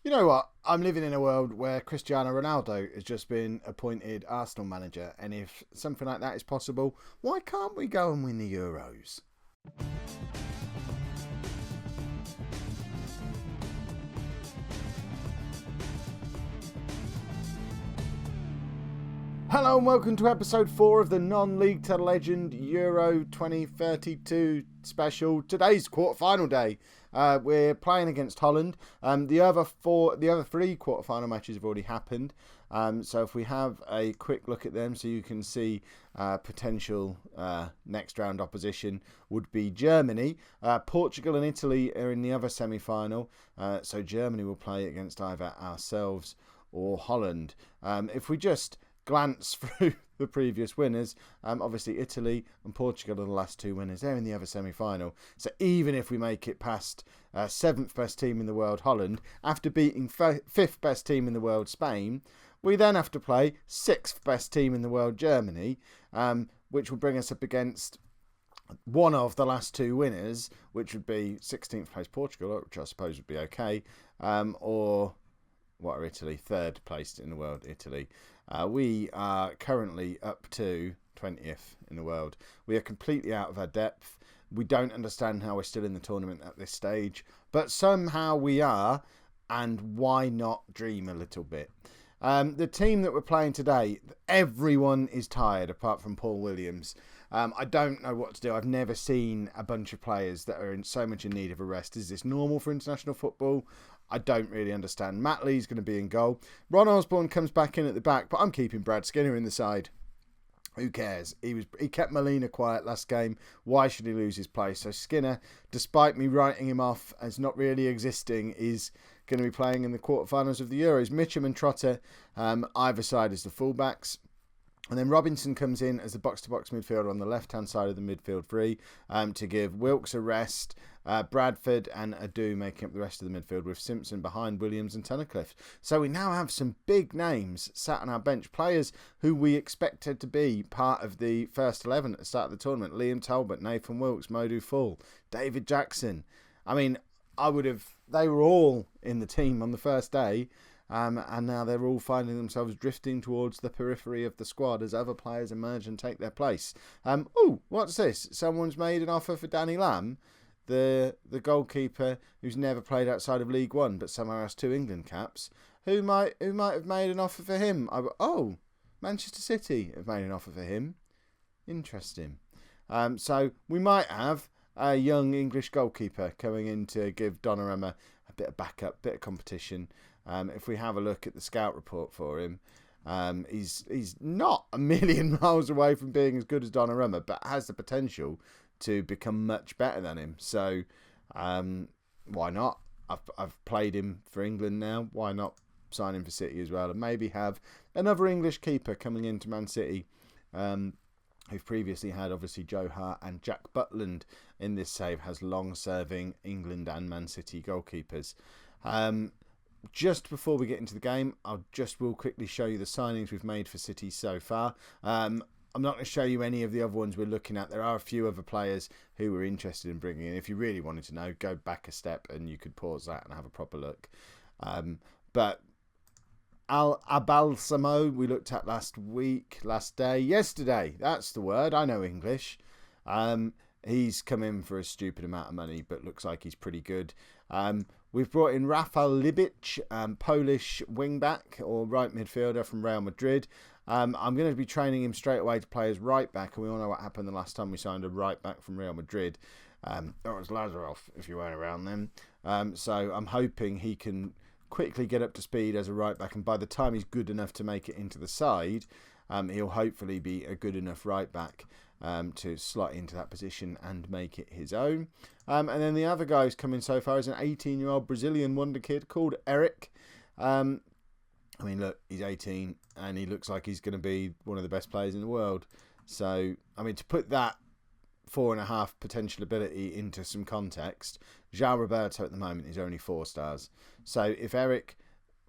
You know what? I'm living in a world where Cristiano Ronaldo has just been appointed Arsenal manager, and if something like that is possible, why can't we go and win the Euros? Hello and welcome to episode 4 of the non-league to legend Euro 2032 special. Today's quarter-final day. We're playing against Holland. The other three quarter-final matches have already happened. So if we have a quick look at them, so you can see potential next round opposition would be Germany. Portugal and Italy are in the other semi-final. So Germany will play against either ourselves or Holland. If we just glance through the previous winners, obviously Italy and Portugal are the last two winners. They're in the other semi-final. So even if we make it past 7th best team in the world, Holland, after beating 5th best team in the world, Spain, we then have to play 6th best team in the world, Germany, which will bring us up against one of the last two winners, which would be 16th place Portugal, which I suppose would be okay, or what are Italy? 3rd placed in the world, Italy. We are currently up to 20th in the world. We are completely out of our depth. We don't understand how we're still in the tournament at this stage, but somehow we are, and why not dream a little bit? The team that we're playing today, everyone is tired apart from Paul Williams. I don't know what to do. I've never seen a bunch of players that are in so much in need of a rest. Is this normal for international football? I don't really understand. Matt Lee's going to be in goal. Ron Osborne comes back in at the back, but I'm keeping Brad Skinner in the side. Who cares? He kept Molina quiet last game. Why should he lose his place? So Skinner, despite me writing him off as not really existing, is going to be playing in the quarterfinals of the Euros. Mitcham and Trotter either side as the fullbacks. And then Robinson comes in as the box-to-box midfielder on the left-hand side of the midfield three to give Wilkes a rest. Bradford and Adu making up the rest of the midfield with Simpson behind Williams and Tunnicliffe. So we now have some big names sat on our bench. Players who we expected to be part of the first 11 at the start of the tournament. Liam Talbot, Nathan Wilkes, Modou Fall, David Jackson. I mean, they were all in the team on the first day. And now they're all finding themselves drifting towards the periphery of the squad as other players emerge and take their place. What's this? Someone's made an offer for Danny Lamb, the goalkeeper who's never played outside of League One but somehow has 2 England caps. Who might have made an offer for him? Manchester City have made an offer for him. Interesting. So we might have a young English goalkeeper coming in to give Donnarumma a bit of backup, bit of competition. If we have a look at the scout report for him, he's not a million miles away from being as good as Donnarumma, but has the potential to become much better than him. So why not? I've played him for England now. Why not sign him for City as well? And maybe have another English keeper coming into Man City, who've previously had obviously Joe Hart and Jack Butland in this save, has long-serving England and Man City goalkeepers. Just before we get into the game, will quickly show you the signings we've made for City so far. I'm not going to show you any of the other ones we're looking at. There are a few other players who we're interested in bringing in. If you really wanted to know, go back a step and you could pause that and have a proper look. But Al Abalsamo, we looked at yesterday. That's the word. I know English. He's come in for a stupid amount of money, but looks like he's pretty good. We've brought in Rafał Libic, Polish wing-back or right midfielder from Real Madrid. I'm going to be training him straight away to play as right-back, and we all know what happened the last time we signed a right-back from Real Madrid. That was Lazarov, if you weren't around then. So I'm hoping he can quickly get up to speed as a right-back, and by the time he's good enough to make it into the side, he'll hopefully be a good enough right-back to slot into that position and make it his own. And then the other guy who's come in so far is an 18-year-old Brazilian wonder kid called Eric. Look, he's 18 and he looks like he's going to be one of the best players in the world. So, to put that 4.5 potential ability into some context, João Roberto at the moment is only 4 stars. So if Eric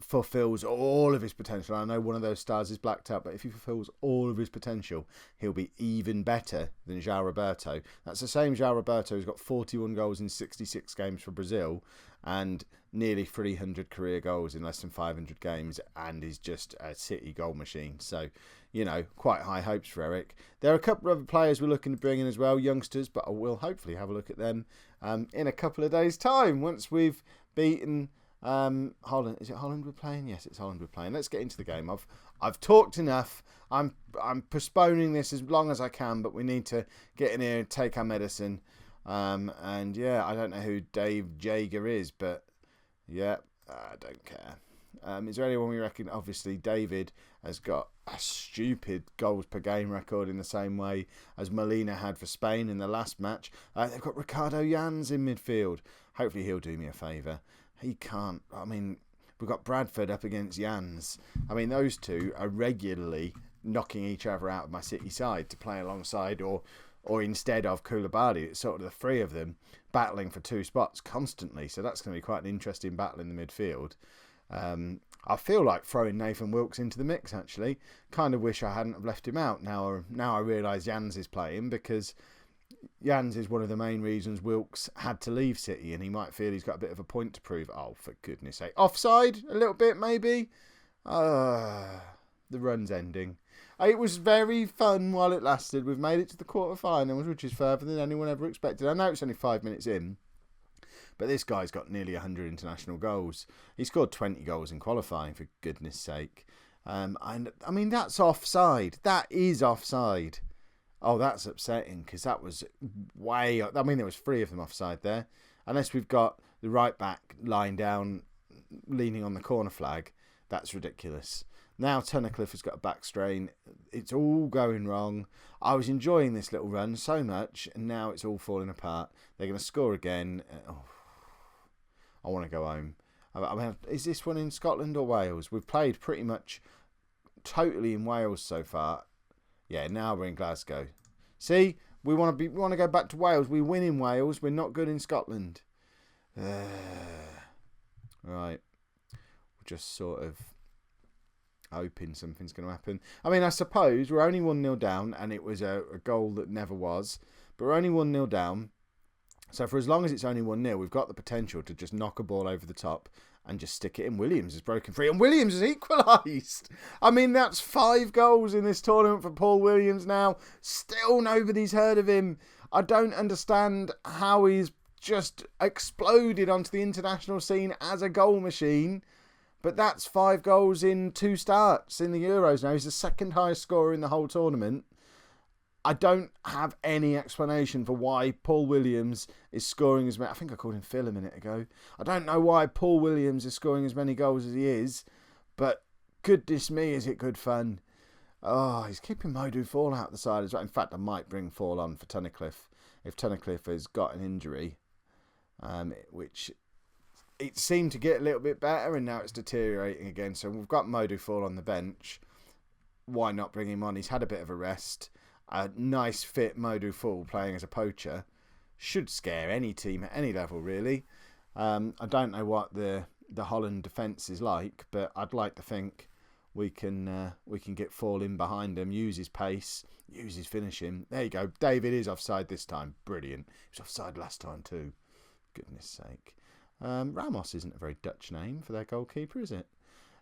fulfills all of his potential, I know one of those stars is blacked out, but if he fulfills all of his potential, he'll be even better than João Roberto. That's the same João Roberto who's got 41 goals in 66 games for Brazil, and nearly 300 career goals in less than 500 games and is just a City goal machine. So, you know, quite high hopes for Eric. There are a couple of other players we're looking to bring in as well, youngsters, but I will hopefully have a look at them in a couple of days' time once we've beaten Holland. Is it Holland we're playing? Yes, it's Holland we're playing. Let's get into the game. I've talked enough. I'm postponing this as long as I can, but we need to get in here and take our medicine. And yeah, I don't know who Dave Jager is, but yeah, I don't care. Is there anyone we reckon? Obviously, David has got a stupid goals per game record in the same way as Molina had for Spain in the last match. They've got Ricardo Jans in midfield. Hopefully he'll do me a favour. He can't. I mean, we've got Bradford up against Jans. I mean, those two are regularly knocking each other out of my City side to play alongside or instead of Koulibaly. It's sort of the three of them battling for two spots constantly. So that's going to be quite an interesting battle in the midfield. I feel like throwing Nathan Wilkes into the mix, actually. Kind of wish I hadn't have left him out. Now I realise Jans is playing, because Jans is one of the main reasons Wilkes had to leave City, and he might feel he's got a bit of a point to prove. Oh, for goodness sake. Offside? A little bit, maybe? The run's ending. It was very fun while it lasted. We've made it to the quarterfinals, which is further than anyone ever expected. I know it's only 5 minutes in, but this guy's got nearly 100 international goals. He scored 20 goals in qualifying, for goodness sake. And I mean, that's offside. That is offside. Oh, that's upsetting, because that was way... I mean, there was 3 of them offside there. Unless we've got the right back lying down, leaning on the corner flag. That's ridiculous. Now Tunnicliffe has got a back strain. It's all going wrong. I was enjoying this little run so much, and now it's all falling apart. They're going to score again. I want to go home. I mean, is this one in Scotland or Wales? We've played pretty much totally in Wales so far. Yeah, now we're in Glasgow. See, we want to go back to Wales. We win in Wales. We're not good in Scotland. Right. We're just sort of hoping something's going to happen. I mean, I suppose we're only 1-0 down, and it was a goal that never was. But we're only 1-0 down. So for as long as it's only 1-0, we've got the potential to just knock a ball over the top and just stick it in. Williams has broken free, and Williams has equalised. I mean, that's 5 goals in this tournament for Paul Williams now. Still nobody's heard of him. I don't understand how he's just exploded onto the international scene as a goal machine. But that's 5 goals in 2 starts in the Euros now. He's the second highest scorer in the whole tournament. I don't have any explanation for why Paul Williams is scoring as many... I think I called him Phil a minute ago. I don't know why Paul Williams is scoring as many goals as he is, but goodness me, is it good fun. Oh, he's keeping Modou Fall out the side as well. In fact, I might bring Fall on for Tunnicliffe if Tunnicliffe has got an injury, which it seemed to get a little bit better, and now it's deteriorating again. So we've got Modou Fall on the bench. Why not bring him on? He's had a bit of a rest. A nice fit Modou Fall playing as a poacher should scare any team at any level, really. I don't know what the Holland defence is like, but I'd like to think we can get Fall in behind him, use his pace, use his finishing. There you go. David is offside this time. Brilliant. He was offside last time too. Goodness sake. Ramos isn't a very Dutch name for their goalkeeper, is it?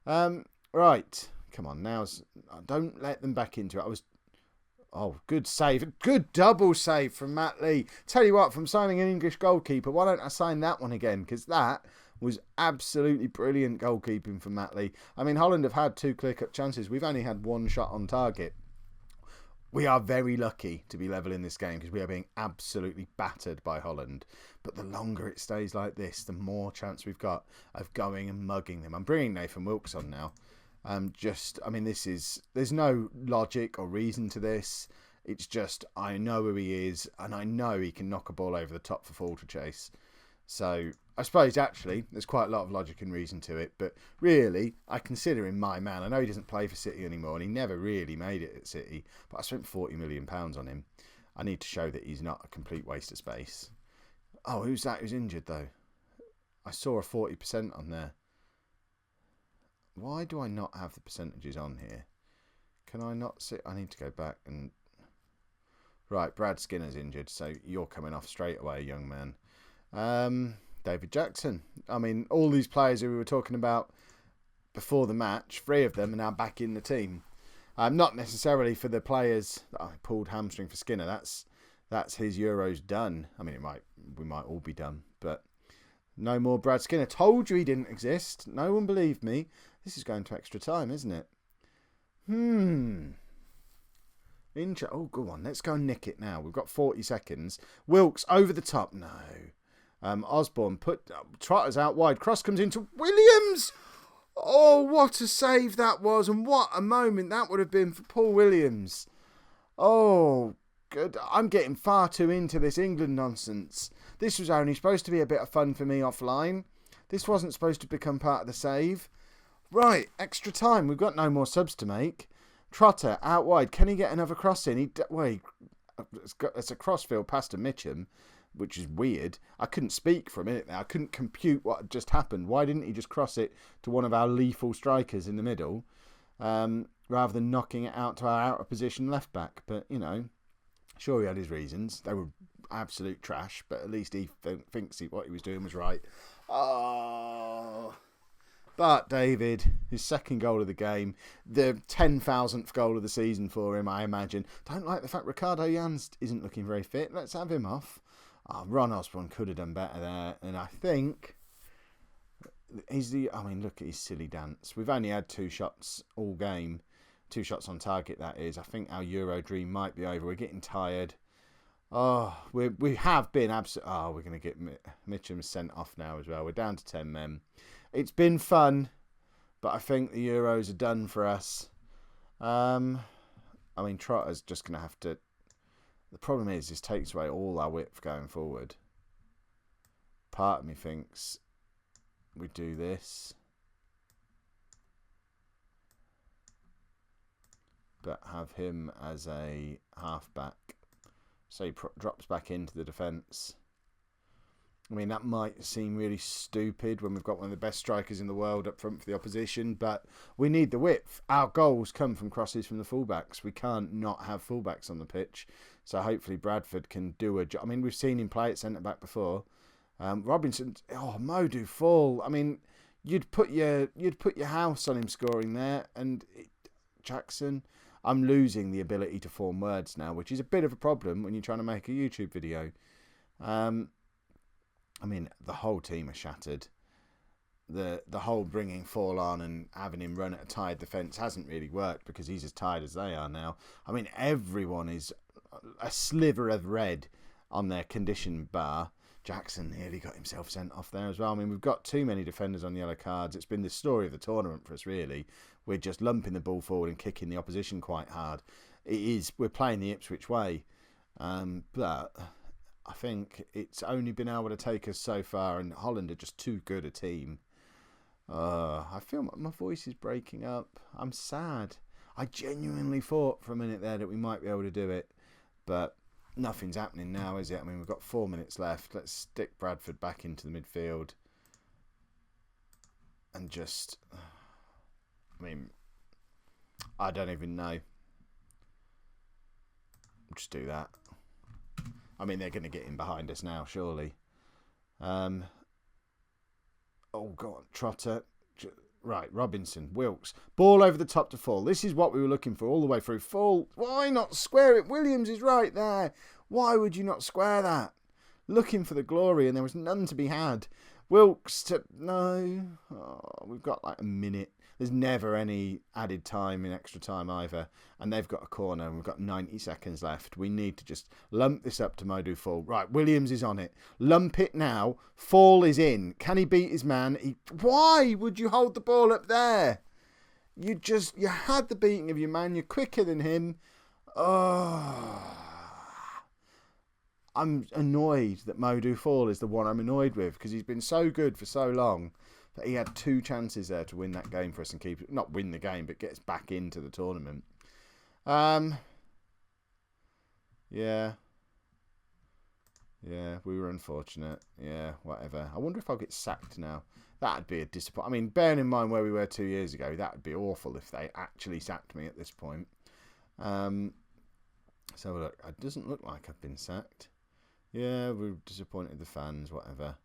Right. Come on, don't let them back into it. Oh, good save. Good double save from Matt Lee. Tell you what, from signing an English goalkeeper, why don't I sign that one again? Because that was absolutely brilliant goalkeeping from Matt Lee. I mean, Holland have had 2 clear-cut chances. We've only had 1 shot on target. We are very lucky to be level in this game because we are being absolutely battered by Holland. But the longer it stays like this, the more chance we've got of going and mugging them. I'm bringing Nathan Wilkes on now. There's no logic or reason to this. It's just, I know who he is, and I know he can knock a ball over the top for Fall to chase. So, I suppose, actually, there's quite a lot of logic and reason to it, but really, I consider him my man. I know he doesn't play for City anymore, and he never really made it at City, but I spent £40 million on him. I need to show that he's not a complete waste of space. Oh, who's that who's injured, though? I saw a 40% on there. Why do I not have the percentages on here? Can I not see? I need to go back and... Right, Brad Skinner's injured, so you're coming off straight away, young man. David Jackson. I mean, all these players who we were talking about before the match, 3 of them are now back in the team. Not necessarily for the players. I pulled hamstring for Skinner. That's his Euros done. I mean, we might all be done, but no more Brad Skinner. Told you he didn't exist. No one believed me. This is going to extra time, isn't it? Oh, go on. Let's go and nick it now. We've got 40 seconds. Wilkes over the top. No. Osborne put Trotters out wide. Cross comes into Williams. Oh, what a save that was, and what a moment that would have been for Paul Williams. Oh, good. I'm getting far too into this England nonsense. This was only supposed to be a bit of fun for me offline. This wasn't supposed to become part of the save. Right, extra time. We've got no more subs to make. Trotter out wide. Can he get another cross in? It's a crossfield past to Mitcham, which is weird. I couldn't speak for a minute there. I couldn't compute what had just happened. Why didn't he just cross it to one of our lethal strikers in the middle, rather than knocking it out to our out of position left back? But, you know, sure, he had his reasons. They were absolute trash, but at least he thinks what he was doing was right. Oh. But David, his second goal of the game, the 10,000th goal of the season for him, I imagine. Don't like the fact Ricardo Jans isn't looking very fit. Let's have him off. Ron Osborne could have done better there. And I think look at his silly dance. We've only had 2 shots all game. 2 shots on target, that is. I think our Euro dream might be over. We're getting tired. Oh, we have been absolutely... Oh, we're going to get Mitchum sent off now as well. We're down to 10 men. It's been fun, but I think the Euros are done for us. Trotter's just going to have to... The problem is, this takes away all our width going forward. Part of me thinks we do this, but have him as a half-back. So he drops back into the defence. I mean, that might seem really stupid when we've got one of the best strikers in the world up front for the opposition, but we need the width. Our goals come from crosses from the fullbacks. We can't not have fullbacks on the pitch. So hopefully Bradford can do a job. I mean, we've seen him play at centre-back before. Robinson, Modou Fall. I mean, you'd put your house on him scoring there. And Jackson, I'm losing the ability to form words now, which is a bit of a problem when you're trying to make a YouTube video. The whole team are shattered. The whole bringing Fall on and having him run at a tired defence hasn't really worked because he's as tired as they are now. I mean, everyone is a sliver of red on their condition bar. Jackson nearly got himself sent off there as well. I mean, we've got too many defenders on yellow cards. It's been the story of the tournament for us, really. We're just lumping the ball forward and kicking the opposition quite hard. We're playing the Ipswich way. But I think it's only been able to take us so far, and Holland are just too good a team. I feel my voice is breaking up. I'm sad. I genuinely thought for a minute there that we might be able to do it, but nothing's happening now, is it? I mean, we've got 4 minutes left. Let's stick Bradford back into the midfield and just... I don't even know. Just do that. I mean, they're going to get in behind us now, surely. Oh, go on, Trotter. Right, Robinson, Wilkes. Ball over the top to Fall. This is what we were looking for all the way through. Fall, why not square it? Williams is right there. Why would you not square that? Looking for the glory, and there was none to be had. Wilkes to... No. Oh, we've got like a minute. There's never any added time in extra time either. And they've got a corner and we've got 90 seconds left. We need to just lump this up to Modou Fall. Right, Williams is on it. Lump it now. Fall is in. Can he beat his man? Why would you hold the ball up there? You had the beating of your man. You're quicker than him. Oh... I'm annoyed that Modou Fall is the one I'm annoyed with because he's been so good for so long that he had 2 chances there to win that game for us and keep it, not win the game, but get us back into the tournament. Yeah, we were unfortunate. Yeah, whatever. I wonder if I'll get sacked now. That'd be a disappointment. I mean, bearing in mind where we were 2 years ago, that would be awful if they actually sacked me at this point. So look, it doesn't look like I've been sacked. Yeah, we're disappointed the fans, whatever.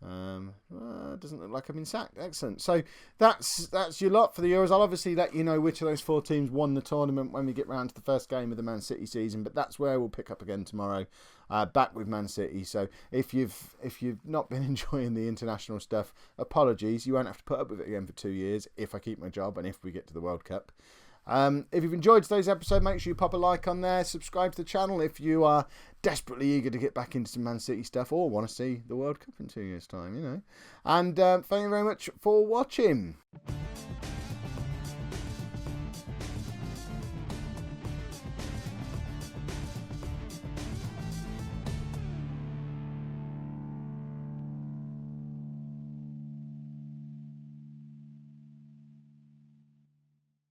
Doesn't look like I've been sacked. Excellent. So that's your lot for the Euros. I'll obviously let you know which of those 4 teams won the tournament when we get round to the first game of the Man City season. But that's where we'll pick up again tomorrow, back with Man City. So if you've not been enjoying the international stuff, apologies. You won't have to put up with it again for 2 years if I keep my job and if we get to the World Cup. If you've enjoyed today's episode, make sure you pop a like on there, subscribe to the channel if you are desperately eager to get back into some Man City stuff or want to see the World Cup in 2 years' time, And thank you very much for watching.